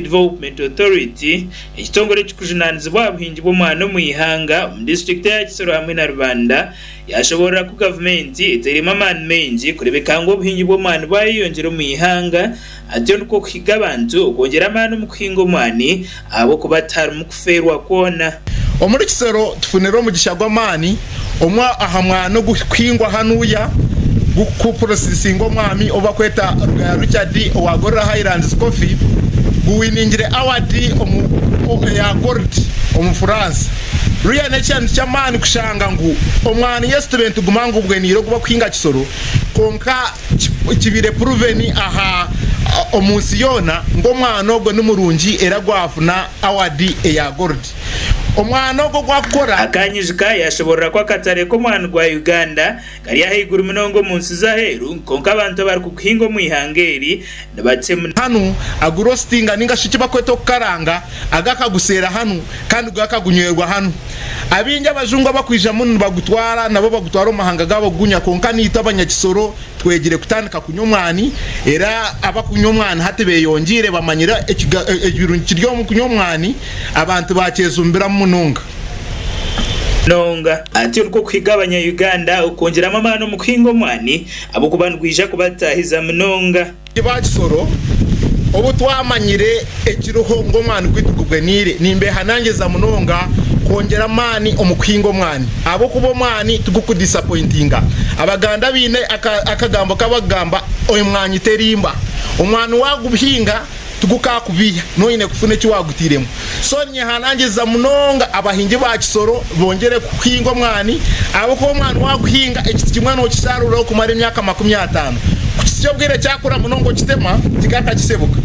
Development Authority ekitongole kikujunanizibwa abahingi b'omwani omu ihanga omu district ya Kisoro hamwe na Rubanda yashoborera ku government eterima amaani mengi kurebeka ngo obuhingi bw'omwani bwayeyongera omu ihanga atyo niko kuhiga abantu okwongera amaani omu kuhinga omwani abo kuba tarimu kuferwa kwona. Omuri Kisoro tufunira omugisha gw'amaani omwa aha mwana guhingwa hanuya ku processing omwami oba kweta Richard owagorera Highlands Coffee guwiningire award ya gold omu France. Ruya nechan chamani kushanga ngu omwani student gumangu bweniro kuba kuhinga Kisoro konka kibire proven aha omunsi yona ngo mwana ogwo numurungi era gwafuna award ya gold. Omwana ogwo gwakora akanyijika yashoborera kwa katare ko mwana gwa Uganda kari yahigura munongo munsi za heru konka abantu bari kuhinga mu ihangeri nabatsemu hanu agurostinga ninga shiki bakweto karanga agakagusera hanu kandi gwakagunyerwa hanu abinja abajungu bakwija munno bagutwara nabo bagutwara omahanga gabo gunya konka nita abanyakisoro twegire kutandika kunyomwani era abakunyomwani hatebe yongire bamanyira ekibirungi kiryo mu kunyomwani abantu bakezumbira munonga nonga ati uko kwigabanya Uganda ukongera amano mu kuhinga omwani abo kubandwija kubatahiza munonga Kisoro obu twamanyire ekiruho ngomwani kwitugubwenire nimbe hanangeza munonga kongera amani omukuhinga omwani abo kubo omwani tugukudisappointinga abaganda bine akagambo kabagamba omwani terimba omwani waguhinga tugukakubiya noine kufune kiwagutiremo so nye hanangeza munonga abahingi ba Kisoro bongere kuhinga omwani abo ko omwani waguhinga ekiti kimwe no kisarura okumara emyaka 50 kukisiyobwire cyakura munongo kitema kigaka kisebuka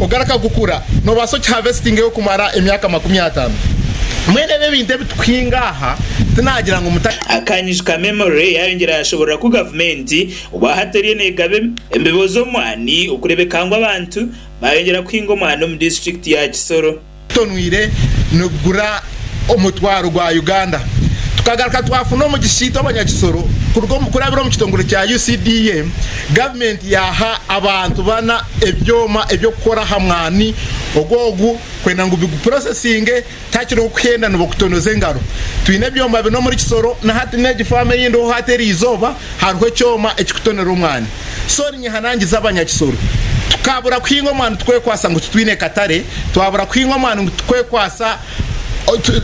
ogaraka gukura no baso harvesting yo kumara emyaka 50 mwene bebinde bitwinga aha tunagira ngo akanyishika memory yayongera yashobora ku government ubahateriye negabe embebozo mwani ukurebeka ngo abantu bayongera kwinga omwani mu district ya Kisoro tonwire nugura omutwaro gwa Uganda tukagaruka twafuna mu gishito abanyakisoro kurabira mu kitongore cya UCDA government yaha abantu bana ebyoma ebyo gukora hamwani ogogu kwenda ngo bigu processing takiro kwenda no kutonoza ngaro twine byomba bino muri Kisoro na hati neje fame yindo hateri izoba harwe cyoma ekikutonera umwani so ni hanangiza abanyakisoro tukabura kwingo mwana twekwasa ngo twine katare twabura kwingo mwana twekwasa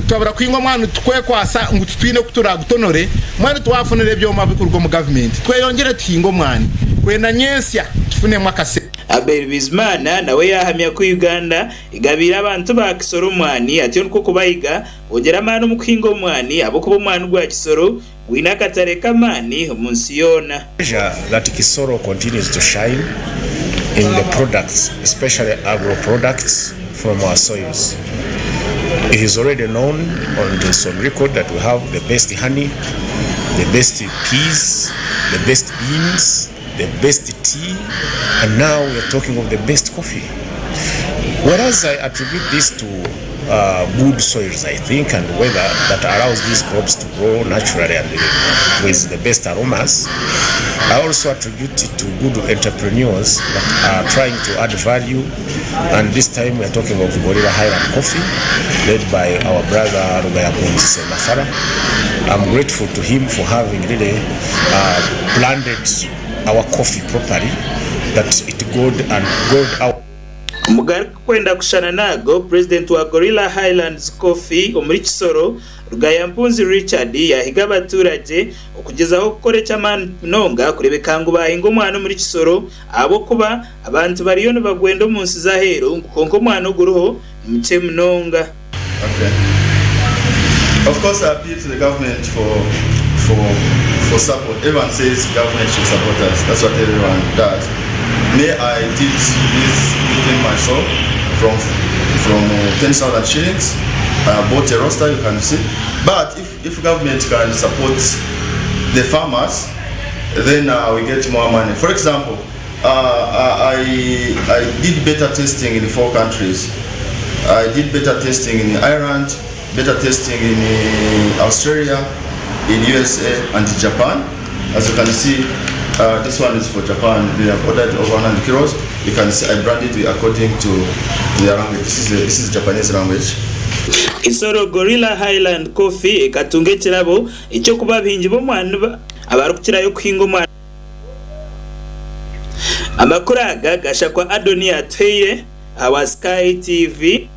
twabura kwingo mwana twekwasa ngo twine kutura gutonore mwana twafunire byoma bikurwa mu government tweyongere tuhingo mwana kwenda nyensya tufune mwakase Abel Bizimana nawe yahamya ku Uganda igabira abantu ba Kisoro mwani atiyo nko kubayiga bongera amano mu kuhinga omwani abo kubo mwani gwa Kisoro wina katare kamani umunsi yona. That Kisoro continues to shine in the products, especially agro products from our soils. It is already known on this on record that we have the best honey, the best peas, the best beans, the best tea, and now we are talking of the best coffee. Whereas I attribute this to good soils, I think, and weather that allows these crops to grow naturally and with the best aromas. I also attribute it to good entrepreneurs that are trying to add value, and this time we are talking of Gorilla Highland Coffee, led by our brother Rugaya. I'm grateful to him for having really blended our coffee properly, that it got out. Mugari kwenda kushana nago president wa Gorilla Highlands Coffee omuri Kisoro Rugaya Richard yahiga abaturage okugezaho gukore cy'amani nonga kurebeka ngo bahinga omwana muri Kisoro abo kuba abantu bariyo bagwenda munsi za hero konko mwana guruho muce munonga. Okay. Of course, I appeal to the government for support. Everyone says government should support us. That's what everyone does. May I did this within myself from 10,000 shillings. I bought a roster, you can see. But if government can support the farmers, then we get more money. For example, I did beta testing in 4 countries. I did beta testing in Ireland, beta testing in Australia, in USA and Japan. As you can see, this one is for Japan. We have ordered over 100 kilos. you can see I branded it according to their language. This is Japanese language. Kisoro Gorilla Highland Coffee ekatunge kirabo icyo kuba Abahingi bo mwana abarukira yo kuhinga umwana. Amakuru aga gashakwa Adonia Teye, our Sky TV.